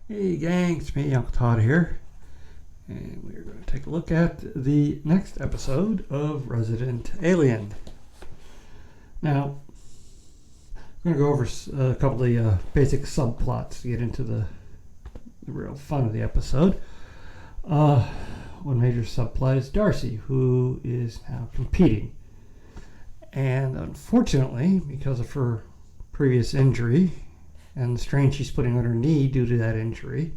Hey gang, it's me, Uncle Todd here, and we're going to take a look at the next episode of Resident Alien. Now, I'm going to go over a couple of the basic subplots to get into the real fun of the episode. One major subplot is Darcy, who is now competing. And unfortunately, because of her previous injury, and the strain she's putting on her knee due to that injury,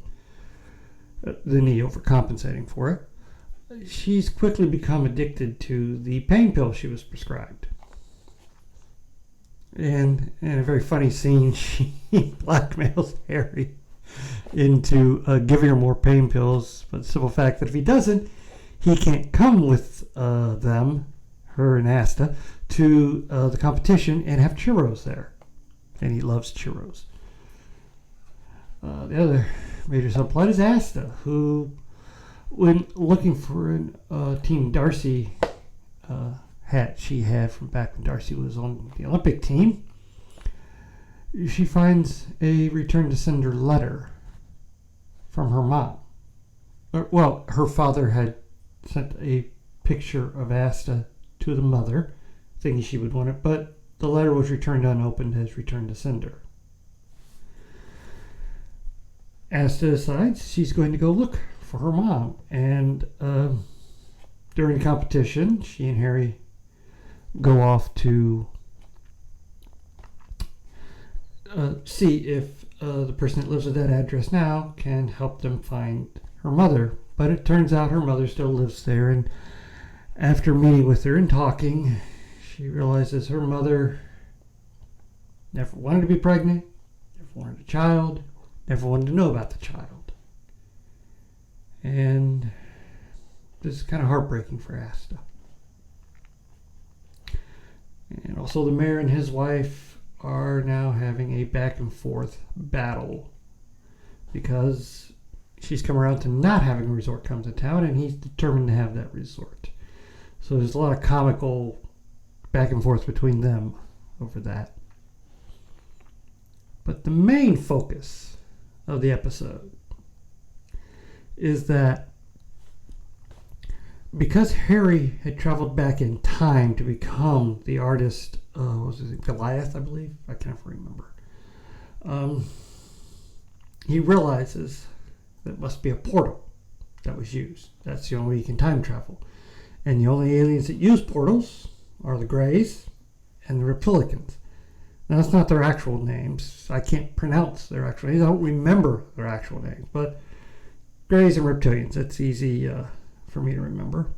the knee overcompensating for it, she's quickly become addicted to the pain pill she was prescribed. And in a very funny scene, she blackmails Harry into giving her more pain pills, but the simple fact that if he doesn't, he can't come with them, her and Asta, to the competition and have churros there. And he loves churros. The other major subplot is Asta, who, when looking for a Team Darcy hat she had from back when Darcy was on the Olympic team, she finds a return to sender letter from her mom. Well, her father had sent a picture of Asta to the mother, thinking she would want it, but the letter was returned unopened as return to sender. Asta decides she's going to go look for her mom, and during the competition, she and Harry go off to see if the person that lives at that address now can help them find her mother. But it turns out her mother still lives there, and after meeting with her and talking, she realizes her mother never wanted to be pregnant, never wanted a child, never wanted to know about the child. And this is kind of heartbreaking for Asta. And also the mayor and his wife are now having a back and forth battle because she's come around to not having a resort come to town, and he's determined to have that resort. So there's a lot of comical back and forth between them over that. But the main focus of the episode is that because Harry had traveled back in time to become the artist, was it Goliath, I believe? I can't remember. He realizes that it must be a portal that was used. That's the only way you can time travel. And the only aliens that use portals are the Greys and the Reptilicans. Now, that's not their actual names. I can't pronounce their actual names. I don't remember their actual names. But Greys and Reptilians, that's easy for me to remember.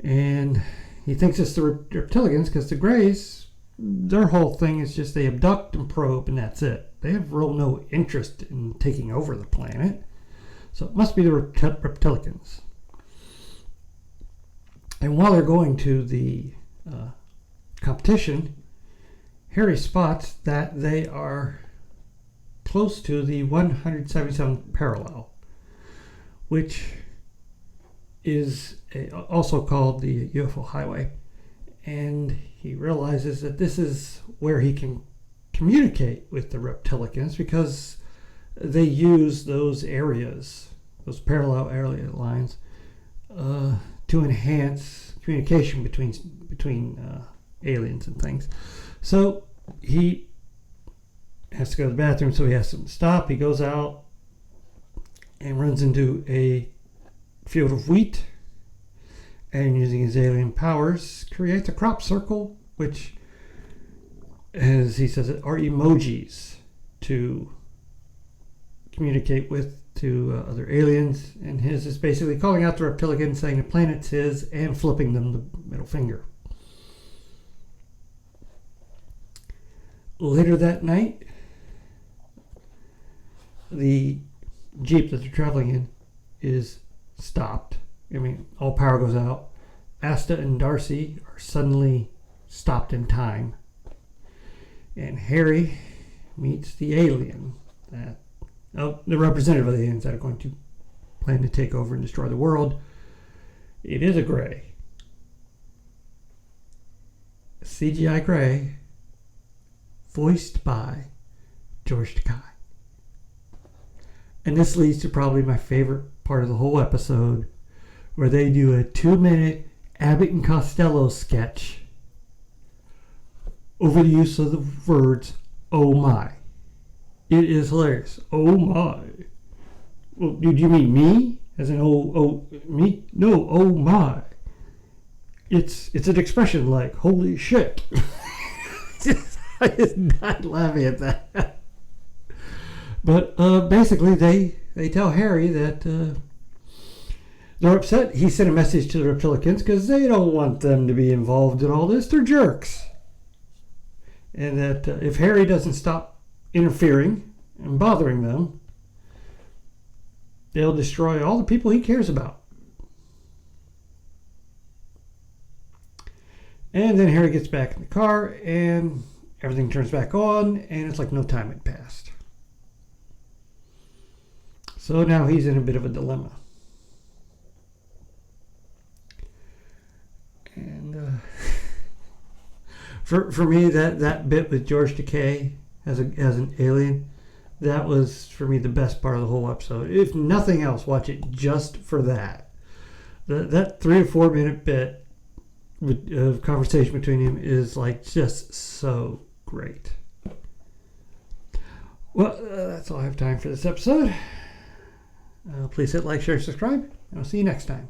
And he thinks it's the Reptilians because the Greys, their whole thing is just they abduct and probe, and that's it. They have real no interest in taking over the planet. So it must be the Reptilicans. And while they're going to the competition, Harry spots that they are close to the 177th parallel, which is also called the UFO highway. And he realizes that this is where he can communicate with the Reptilicans because they use those areas, those parallel area lines, to enhance communication between aliens and things. So he has to go to the bathroom, so he has to stop. He goes out and runs into a field of wheat, and using his alien powers, creates a crop circle, which, as he says, are emojis to communicate with to other aliens. And his is basically calling out the Reptilians, saying the planet's his, and flipping them the middle finger. Later that night, the Jeep that they're traveling in is stopped. I mean, all power goes out. Asta and Darcy are suddenly stopped in time. And Harry meets the alien, the representative of the aliens that are going to plan to take over and destroy the world. It is a Grey. A CGI Grey, voiced by George Takei. And this leads to probably my favorite part of the whole episode, where they do a 2-minute Abbott and Costello sketch over the use of the words, oh my. It is hilarious. Oh my. Well, do you mean me? As in, me? No, oh my. It's an expression like, holy shit. I just died laughing at that. But basically, they tell Harry that they're upset. He sent a message to the Reptilicans because they don't want them to be involved in all this. They're jerks. And that if Harry doesn't stop interfering and bothering them, they'll destroy all the people he cares about. And then Harry gets back in the car and everything turns back on, and it's like no time had passed. So now he's in a bit of a dilemma. And for me, that bit with George Takei as an alien, that was for me the best part of the whole episode. If nothing else, watch it just for that. That 3 or 4 minute bit of conversation between him is like just so great. Well, that's all I have time for this episode. Please hit like, share, subscribe, and I'll see you next time.